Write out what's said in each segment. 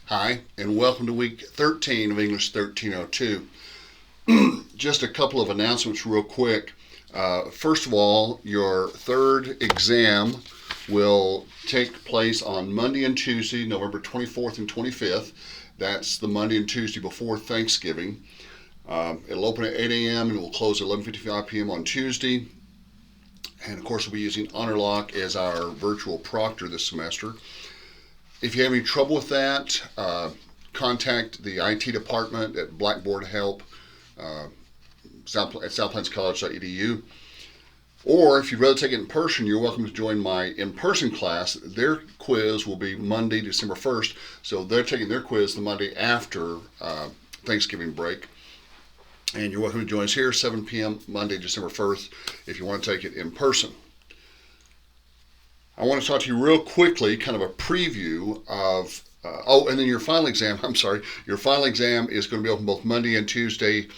Hi, and welcome to week 13 of English 1302. Just a couple of announcements, real quick. First of all, your third exam will take place on Monday and Tuesday, November 24th and 25th. That's the Monday and Tuesday before Thanksgiving. It'll open at 8 a.m. and will close at 11:55 p.m. on Tuesday. And of course, we'll be using HonorLock as our virtual proctor this semester. If you have any trouble with that, contact the IT department at Blackboard Help at southplanscollege.edu. Or if you'd rather take it in person, you're welcome to join my in-person class. Their quiz will be Monday, December 1st. So they're taking their quiz the Monday after Thanksgiving break. And you're welcome to join us here, 7 p.m. Monday, December 1st, if you want to take it in person. I want to talk to you real quickly, kind of a preview of, and then your final exam, your final exam is going to be open both Monday and Tuesday,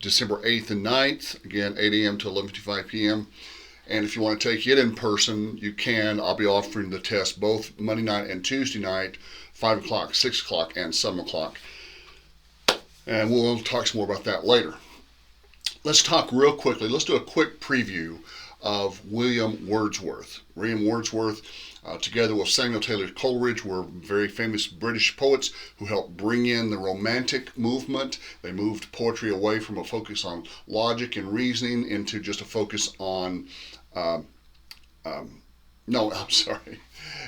December 8th and 9th, again, 8 a.m. to 11:55 p.m. And if you want to take it in person, you can. I'll be offering the test both Monday night and Tuesday night, 5 o'clock, 6 o'clock, and 7 o'clock. And we'll talk some more about that later. Let's talk real quickly. Let's do a quick preview of William Wordsworth. William Wordsworth, together with Samuel Taylor Coleridge, were very famous British poets who helped bring in the Romantic movement. They moved poetry away from a focus on logic and reasoning into just a focus on,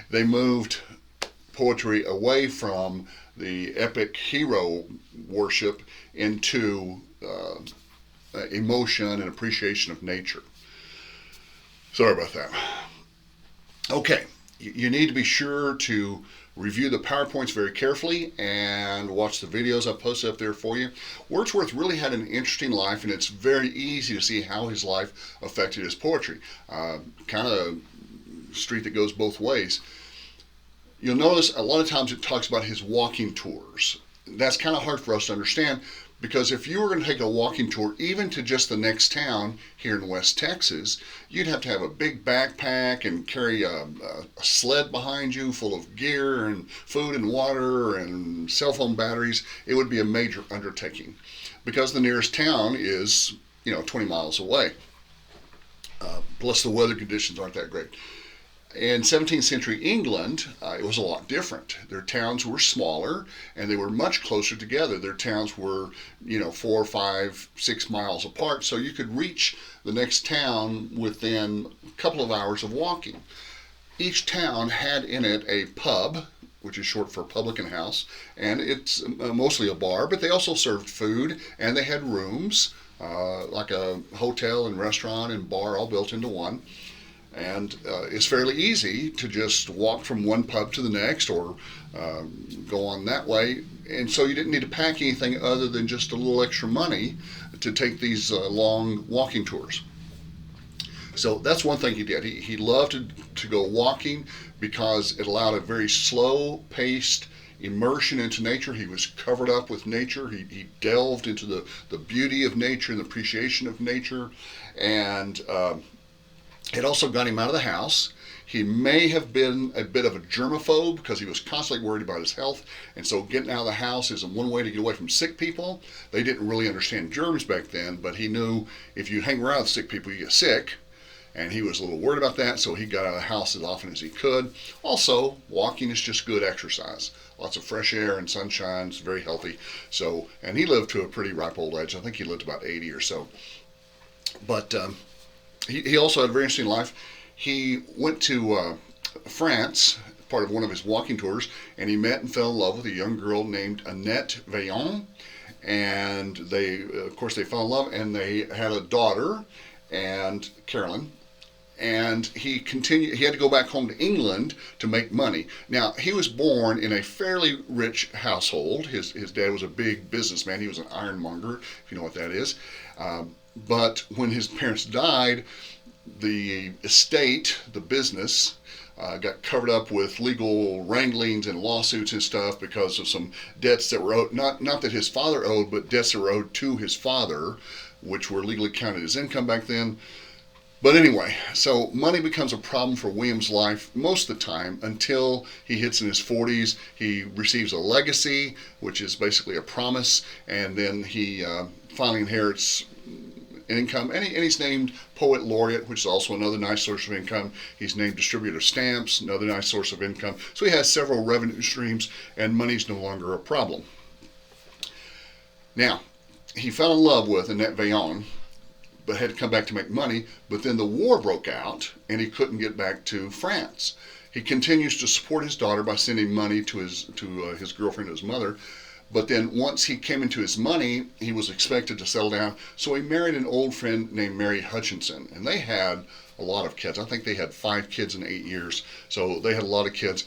They moved poetry away from the epic hero worship into emotion and appreciation of nature. Sorry about that. Okay, you need to be sure to review the PowerPoints very carefully and watch the videos I've posted up there for you. Wordsworth really had an interesting life, and it's very easy to see how his life affected his poetry. Kind of a street that goes both ways. You'll notice a lot of times it talks about his walking tours. That's kind of hard for us to understand, because if you were going to take a walking tour even to just the next town here in West Texas, you'd have to have a big backpack and carry a sled behind you full of gear and food and water and cell phone batteries. It would be a major undertaking because the nearest town is, 20 miles away. Plus the weather conditions aren't that great. In 17th century England, it was a lot different. Their towns were smaller and they were much closer together. Their towns were, 4, 5, 6 miles apart, so you could reach the next town within a couple of hours of walking. Each town had in it a pub, which is short for publican house, and it's mostly a bar, but they also served food and they had rooms, like a hotel and restaurant and bar all built into one. And it's fairly easy to just walk from one pub to the next or go on that way. And so you didn't need to pack anything other than just a little extra money to take these long walking tours. So that's one thing he did. He loved to go walking because it allowed a very slow-paced immersion into nature. He was covered up with nature. He delved into the beauty of nature and the appreciation of nature. And it also got him out of the house. He may have been a bit of a germaphobe because he was constantly worried about his health. And so getting out of the house is one way to get away from sick people. They didn't really understand germs back then, but he knew if you hang around with sick people, you get sick. And he was a little worried about that, so he got out of the house as often as he could. Also, walking is just good exercise. Lots of fresh air and sunshine. It's very healthy. So, and he lived to a pretty ripe old age. I think he lived about 80 or so. But he also had a very interesting life. He went to France, part of one of his walking tours, and he met and fell in love with a young girl named Annette Vaillant. And they, of course, they fell in love, and they had a daughter, and Carolyn. And he had to go back home to England to make money. Now, he was born in a fairly rich household. His dad was a big businessman. He was an ironmonger, if you know what that is. But when his parents died, the estate, the business, got covered up with legal wranglings and lawsuits and stuff because of some debts that were owed, not that his father owed, but debts that were owed to his father, which were legally counted as income back then. But anyway, so money becomes a problem for William's life most of the time until he hits in his 40s. He receives a legacy, which is basically a promise, and then he finally inherits income. And he's named Poet Laureate, which is also another nice source of income. He's named Distributor of Stamps, another nice source of income. So he has several revenue streams, and money's no longer a problem. Now, he fell in love with Annette Vaillant, but had to come back to make money. But then the war broke out, and he couldn't get back to France. He continues to support his daughter by sending money to his girlfriend and his mother. But then once he came into his money, he was expected to settle down. So he married an old friend named Mary Hutchinson, and they had a lot of kids. I think they had 5 kids in 8 years, so they had a lot of kids.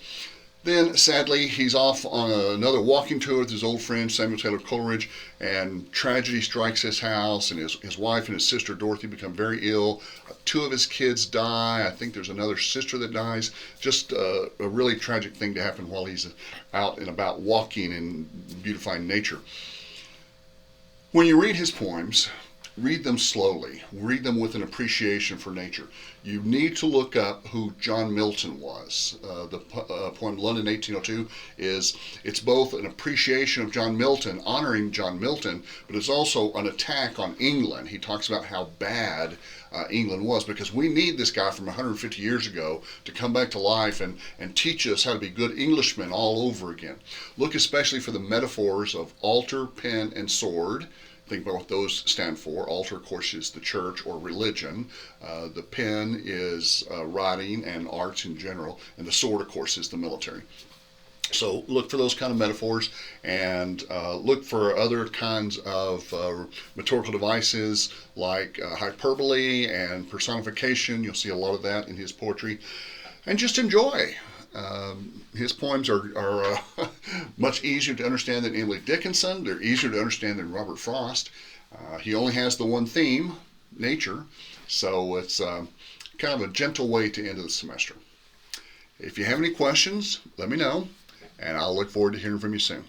Then, sadly, he's off on another walking tour with his old friend Samuel Taylor Coleridge, and tragedy strikes his house, and his wife and his sister Dorothy become very ill. 2 of his kids die. I think there's another sister that dies. Just a really tragic thing to happen while he's out and about walking and beautifying nature. When you read his poems, read them slowly. Read them with an appreciation for nature. You need to look up who John Milton was. The poem London 1802 it's both an appreciation of John Milton, honoring John Milton, but it's also an attack on England. He talks about how bad England was, because we need this guy from 150 years ago to come back to life and teach us how to be good Englishmen all over again. Look especially for the metaphors of altar, pen, and sword. Think about what those stand for. Altar, of course, is the church or religion. The pen is writing and arts in general. And the sword, of course, is the military. So look for those kind of metaphors, and look for other kinds of rhetorical devices like hyperbole and personification. You'll see a lot of that in his poetry. And just enjoy. His poems are much easier to understand than Emily Dickinson. They're easier to understand than Robert Frost. He only has the one theme, nature, so it's kind of a gentle way to end the semester. If you have any questions, let me know, and I'll look forward to hearing from you soon.